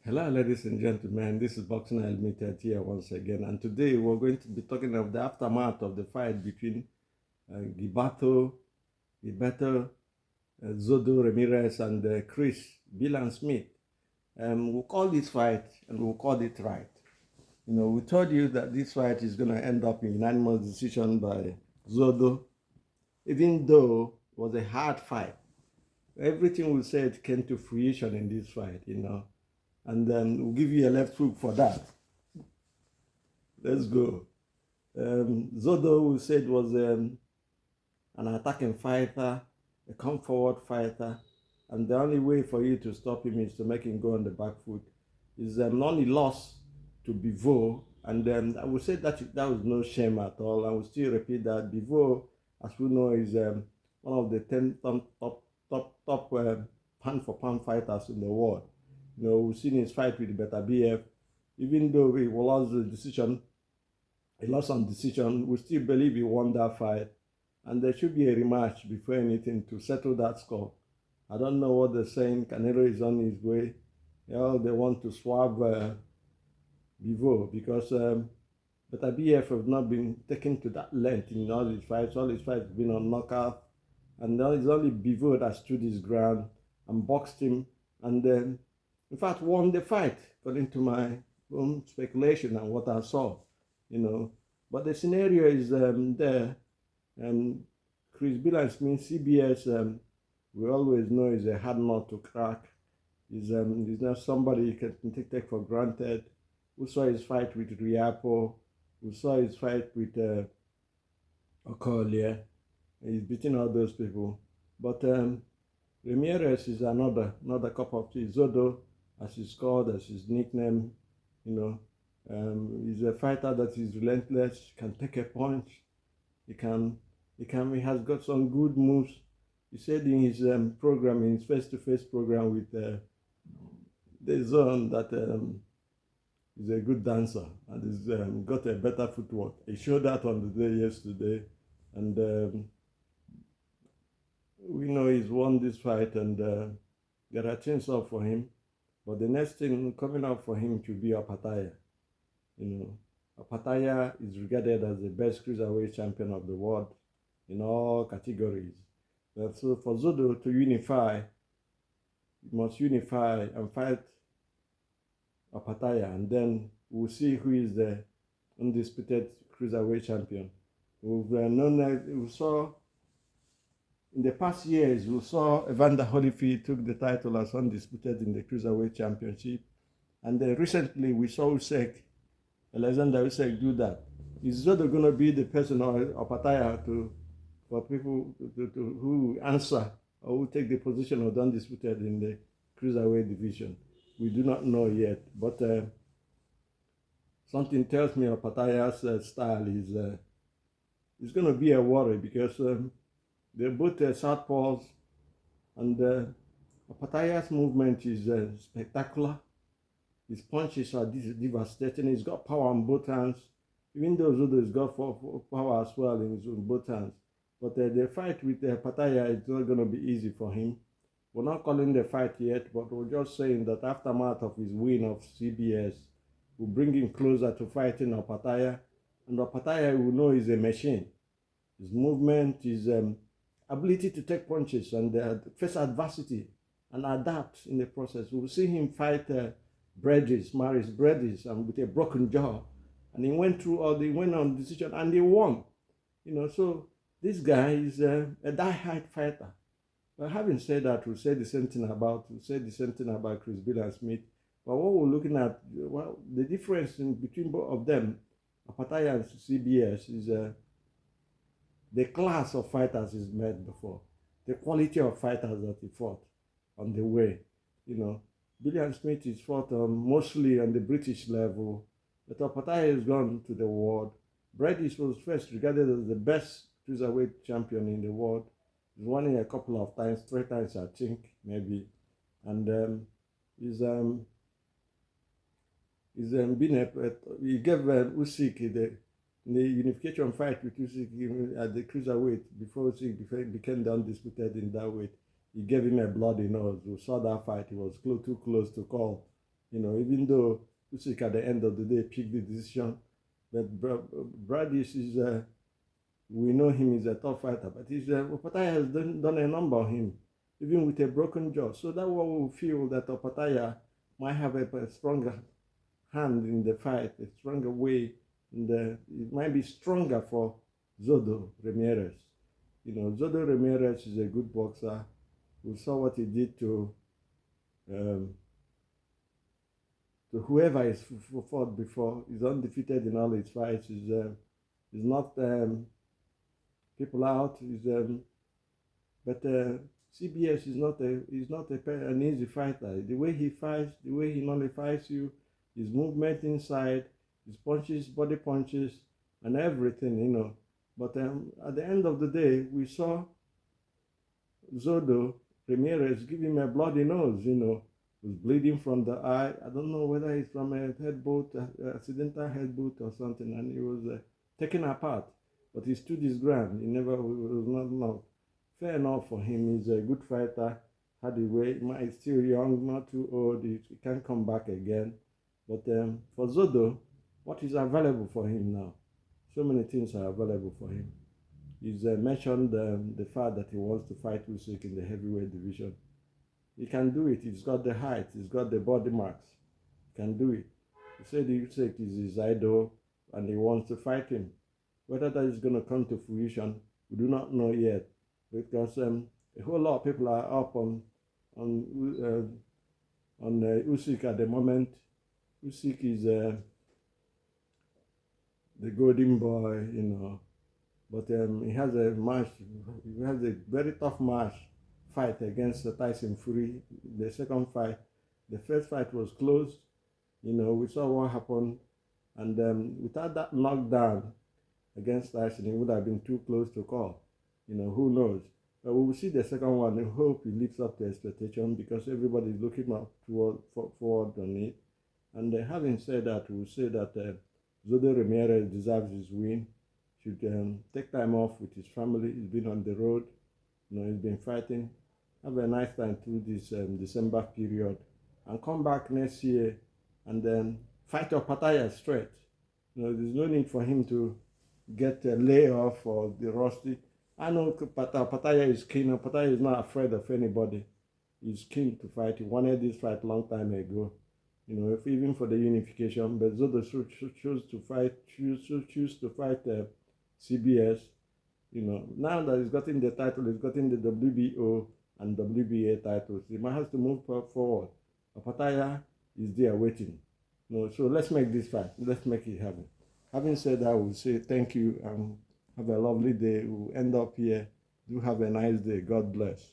Hello, ladies and gentlemen. This is Boxing Unlimited here once again, and today we're going to be talking of the aftermath of the fight between Gilberto, Zurdo, Ramirez, and Billam Smith. We'll call this fight, and we'll call it right. We told you that this fight is going to end up in unanimous decision by Zurdo, even though it was a hard fight. Everything we said came to fruition in this fight. And then we'll give you a left hook for that. Let's go. Zurdo, we said, was an attacking fighter, a come forward fighter, and the only way for you to stop him is to make him go on the back foot. His only loss to Bivol, and then I would say that was no shame at all. I will still repeat that Bivol, as we know, is one of the 10 top pound for pound fighters in the world. We've seen his fight with Beta BF. Even though he lost on decision, we still believe he won that fight. And there should be a rematch before anything to settle that score. I don't know what they're saying. Canelo is on his way. They want to swab Bivol because Beta BF have not been taken to that length in all his fights. All his fights have been on knockout. And now it's only Bivol that stood his ground and boxed him. And then in fact, won the fight, according to my own speculation and what I saw, But the scenario is there. Chris Billam Smith, CBS, we always know is a hard nut to crack. He's not somebody you can take for granted. We saw his fight with Riapo. We saw his fight with Okolie. He's beating all those people. But Ramirez is another cup of tea. Zurdo, as he's called, as his nickname, he's a fighter that is relentless, can take a punch, he has got some good moves. He said in his program, in his face-to-face program with the zone that he's a good dancer and he's got a better footwork. He showed that on the day yesterday, and we know he's won this fight, and there are things up for him. But the next thing coming up for him to be Opataya. Opataya is regarded as the best cruiserweight champion of the world in all categories. So for Zurdo to unify, he must unify and fight Opataya, and then we'll see who is the undisputed cruiserweight champion. We saw in the past years, we saw Evander Holyfield took the title as undisputed in the Cruiserweight Championship. And then recently, we saw Alexander Usyk do that. Is Zurdo going to be the person or Opataya for people who answer or who take the position of undisputed in the Cruiserweight division? We do not know yet. But something tells me Opataya's style is going to be a worry because they're both southpaws, and Opataya's movement is spectacular. His punches are devastating. He's got power on both hands, even though Zurdo has got power as well in both hands. But the fight with Opataya is not going to be easy for him. We're not calling the fight yet, but we're just saying that aftermath of his win of CBS will bring him closer to fighting Opataya, and Opataya will know he's a machine. His movement, his ability to take punches and face adversity and adapt in the process. We'll see him fight Maurice Bredis, and with a broken jaw. And he went on decision and he won. So this guy is a die-hard fighter. But having said that, we'll say the same thing about Chris Billam Smith. But what we're looking at, the difference between both of them, Opataya and CBS, is the class of fighters he's met before, the quality of fighters that he fought on the way. Billam Smith is fought mostly on the British level, but Opataya has gone to the world. Bredis was first regarded as the best cruiserweight champion in the world. He's won it a couple of times, 3 times I think, maybe. And he gave Usyk the unification fight with Usyk at the cruiserweight before Usyk became the undisputed in that weight. He gave him a bloody nose. We saw that fight. It was too close to call. Even though Usyk at the end of the day picked the decision, but Bradis is, we know him is a tough fighter, but Opataya has done a number on him, even with a broken jaw. So that one will feel that Opataya might have a stronger hand in the fight, a stronger way, and it might be stronger for Zurdo Ramirez. Zurdo Ramirez is a good boxer. We saw what he did to whoever he's fought before. He's undefeated in all his fights. He's not people out. But CBS is not an easy fighter. The way he fights, the way he nullifies you, his movement inside, his punches, body punches, and everything. But at the end of the day, we saw Zurdo Ramirez give him a bloody nose. Was bleeding from the eye. I don't know whether it's from a accidental headbutt or something, and he was taken apart. But he stood his ground. He never was not knocked. Fair enough for him. He's a good fighter. Had a way. He's still young, not too old. He can come back again. But for Zurdo, what is available for him now? So many things are available for him. He's mentioned the fact that he wants to fight Usyk in the heavyweight division. He can do it. He's got the height. He's got the body marks. He can do it. He said Usyk is his idol and he wants to fight him. Whether that is going to come to fruition, we do not know yet, because a whole lot of people are up on Usyk at the moment. Usyk is the golden boy, but he has a match. He has a very tough fight against Tyson Fury. The second fight, the first fight was close. We saw what happened, and without that knockdown against Tyson, it would have been too close to call. Who knows? But we will see the second one. I hope it lives up to expectation, because everybody is looking up forward on it. And having said that, we will say that Zurdo Ramirez deserves his win. Should take time off with his family. He's been on the road. He's been fighting. Have a nice time through this December period, and come back next year and then fight Opataya straight. There's no need for him to get a layoff or the rusty. I know Opataya is keen. Opataya is not afraid of anybody. He's keen to fight. He wanted this fight a long time ago. If even for the unification, but Zurdo choose to fight CBS. Now that he's gotten the title, he's gotten the WBO and WBA titles. He might have to move forward. Opataya is there waiting. So let's make this fight. Let's make it happen. Having said that, we'll say thank you and have a lovely day. We'll end up here. Do have a nice day. God bless.